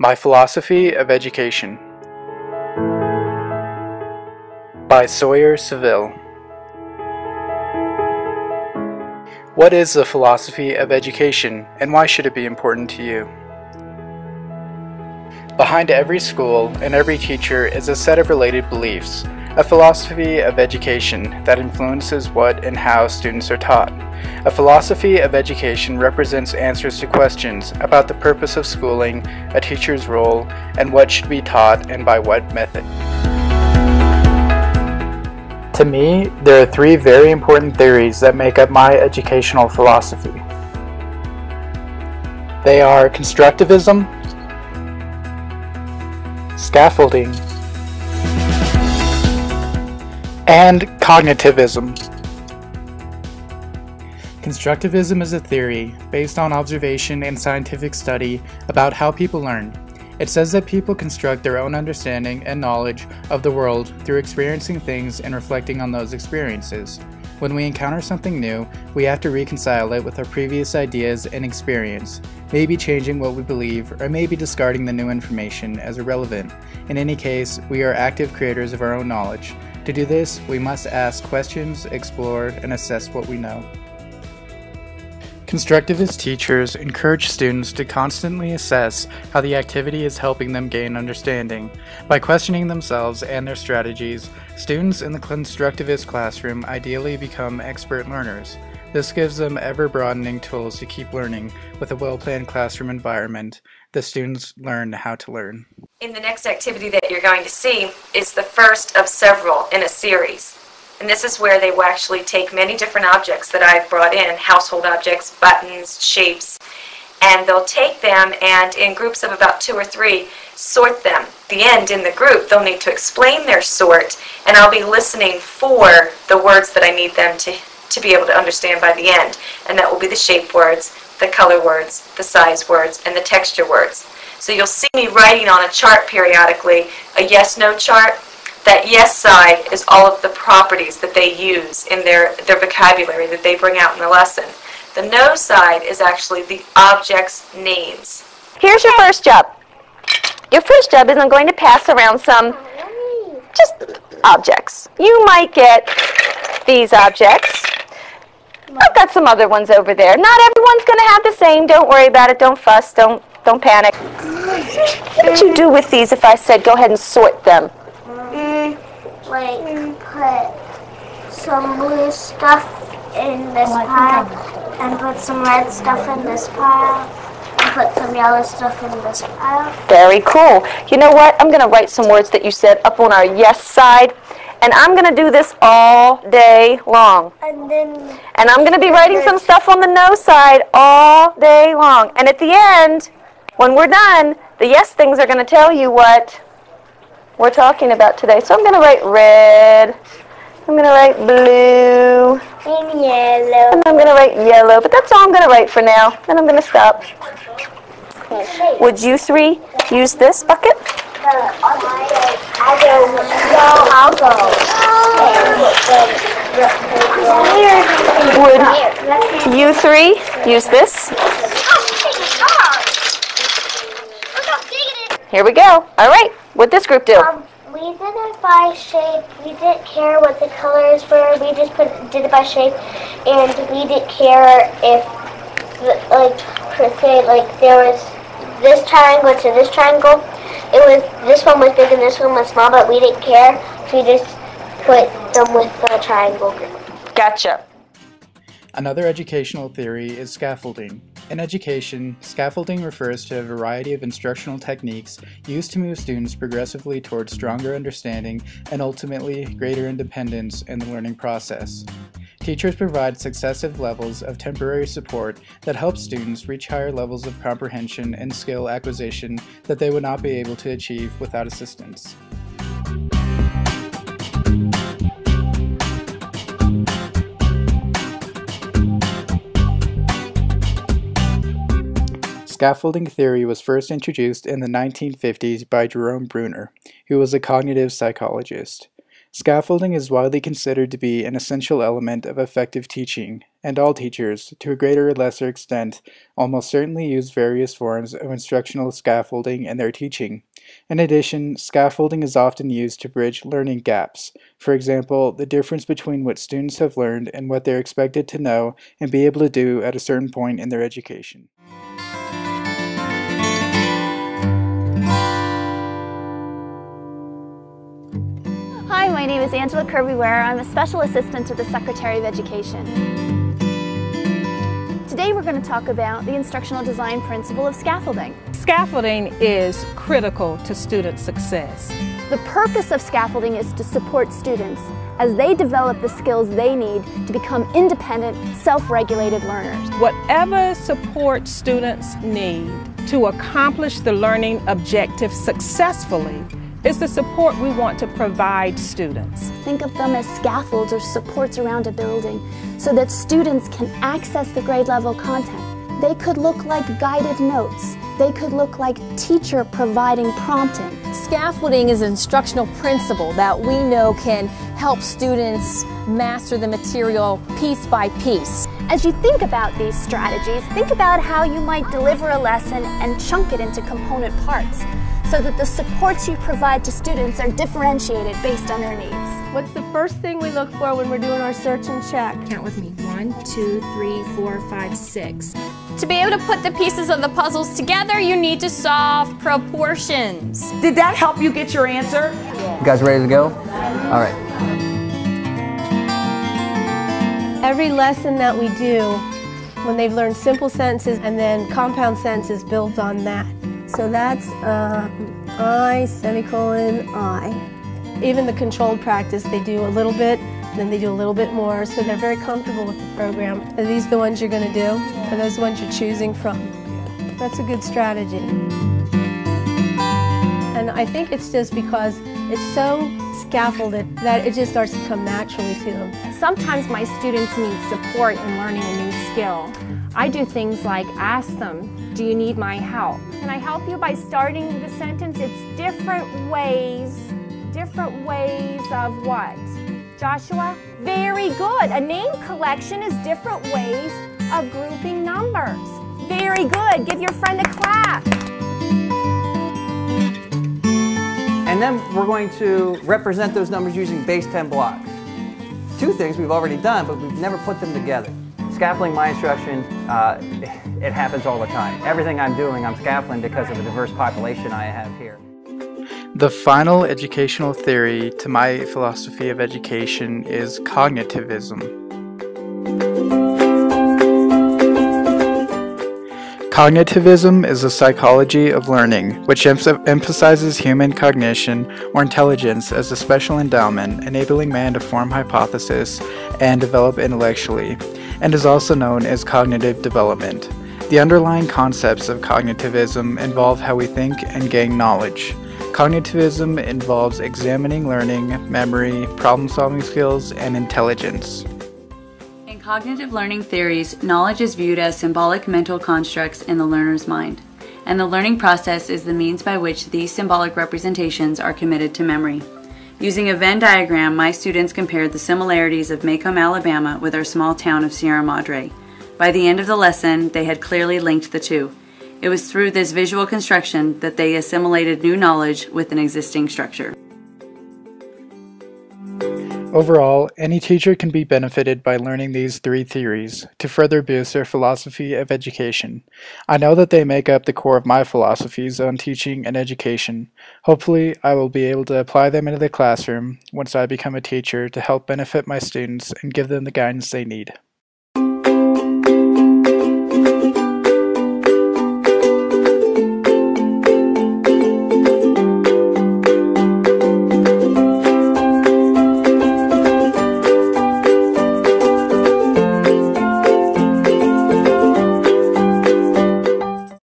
My Philosophy of Education by Sawyer Seville. What is the philosophy of education, and why should it be important to you? Behind every school and every teacher is a set of related beliefs, a philosophy of education that influences what and how students are taught. A philosophy of education represents answers to questions about the purpose of schooling, a teacher's role, and what should be taught and by what method. To me, there are three very important theories that make up my educational philosophy. They are constructivism, scaffolding, and cognitivism. Constructivism is a theory based on observation and scientific study about how people learn. It says that people construct their own understanding and knowledge of the world through experiencing things and reflecting on those experiences. When we encounter something new, we have to reconcile it with our previous ideas and experience, maybe changing what we believe or maybe discarding the new information as irrelevant. In any case, we are active creators of our own knowledge. To do this, we must ask questions, explore, and assess what we know. Constructivist teachers encourage students to constantly assess how the activity is helping them gain understanding. By questioning themselves and their strategies, students in the constructivist classroom ideally become expert learners. This gives them ever-broadening tools to keep learning. With a well-planned classroom environment, the students learn how to learn. In the next activity that you're going to see is the first of several in a series. And this is where they will actually take many different objects that I've brought in, household objects, buttons, shapes, and they'll take them and in groups of about 2 or 3, sort them. At the end, in the group, they'll need to explain their sort, and I'll be listening for the words that I need them to be able to understand by the end. And that will be the shape words, the color words, the size words, and the texture words. So you'll see me writing on a chart periodically, a yes-no chart. That yes side is all of the properties that they use in their vocabulary that they bring out in the lesson. The no side is actually the objects' names. Here's your first job. Your first job is I'm going to pass around some just objects. You might get these objects. I've got some other ones over there. Not everyone's going to have the same. Don't worry about it. Don't fuss. Don't panic. What would you do with these if I said go ahead and sort them? Like put some blue stuff in this pile and put some red stuff in this pile and put some yellow stuff in this pile. Very cool. You know what? I'm going to write some words that you said up on our yes side, and I'm going to do this all day long. And I'm going to be writing some stuff on the no side all day long. And at the end, when we're done, the yes things are going to tell you what we're talking about today. So I'm going to write red, I'm going to write blue, And yellow. and I'm going to write yellow, but that's all I'm going to write for now. Then I'm going to stop. Would you three use this bucket? I'll go. Would you three use this? Here we go. All right. What'd this group do? We did it by shape. We didn't care what the colors were. We just did it by shape, and we didn't care if, per se, there was this triangle to this triangle. It was this one was big and this one was small, but we didn't care. So we just put them with the triangle group. Gotcha. Another educational theory is scaffolding. In education, scaffolding refers to a variety of instructional techniques used to move students progressively towards stronger understanding and ultimately greater independence in the learning process. Teachers provide successive levels of temporary support that help students reach higher levels of comprehension and skill acquisition that they would not be able to achieve without assistance. Scaffolding theory was first introduced in the 1950s by Jerome Bruner, who was a cognitive psychologist. Scaffolding is widely considered to be an essential element of effective teaching, and all teachers, to a greater or lesser extent, almost certainly use various forms of instructional scaffolding in their teaching. In addition, scaffolding is often used to bridge learning gaps. For example, the difference between what students have learned and what they're expected to know and be able to do at a certain point in their education. Hi, my name is Angela Kirby-Ware. I'm a Special Assistant to the Secretary of Education. Today we're going to talk about the instructional design principle of scaffolding. Scaffolding is critical to student success. The purpose of scaffolding is to support students as they develop the skills they need to become independent, self-regulated learners. Whatever support students need to accomplish the learning objective successfully is the support we want to provide students. Think of them as scaffolds or supports around a building so that students can access the grade level content. They could look like guided notes. They could look like teacher providing prompting. Scaffolding is an instructional principle that we know can help students master the material piece by piece. As you think about these strategies, think about how you might deliver a lesson and chunk it into component parts, so that the supports you provide to students are differentiated based on their needs. What's the first thing we look for when we're doing our search and check? Count with me. 1, 2, 3, 4, 5, 6. To be able to put the pieces of the puzzles together, you need to solve proportions. Did that help you get your answer? You guys ready to go? All right. Every lesson that we do, when they've learned simple sentences and then compound sentences builds on that. So that's I, semicolon, I. Even the controlled practice, they do a little bit, then they do a little bit more, so they're very comfortable with the program. Are these the ones you're going to do? Are those the ones you're choosing from? That's a good strategy. And I think it's just because it's so scaffolded that it just starts to come naturally to them. Sometimes my students need support in learning a new skill. I do things like ask them, do you need my help? Can I help you by starting the sentence? It's different ways of what? Joshua? Very good. A name collection is different ways of grouping numbers. Very good. Give your friend a clap. And then we're going to represent those numbers using base 10 blocks. Two things we've already done, but we've never put them together. Scaffolding my instruction, it happens all the time. Everything I'm doing, I'm scaffolding because of the diverse population I have here. The final educational theory to my philosophy of education is cognitivism. Cognitivism is a psychology of learning, which emphasizes human cognition or intelligence as a special endowment, enabling man to form hypotheses and develop intellectually, and is also known as cognitive development. The underlying concepts of cognitivism involve how we think and gain knowledge. Cognitivism involves examining learning, memory, problem-solving skills, and intelligence. In cognitive learning theories, knowledge is viewed as symbolic mental constructs in the learner's mind, and the learning process is the means by which these symbolic representations are committed to memory. Using a Venn diagram, my students compared the similarities of Macomb, Alabama with our small town of Sierra Madre. By the end of the lesson, they had clearly linked the two. It was through this visual construction that they assimilated new knowledge with an existing structure. Overall, any teacher can be benefited by learning these three theories to further boost their philosophy of education. I know that they make up the core of my philosophies on teaching and education. Hopefully, I will be able to apply them into the classroom once I become a teacher to help benefit my students and give them the guidance they need.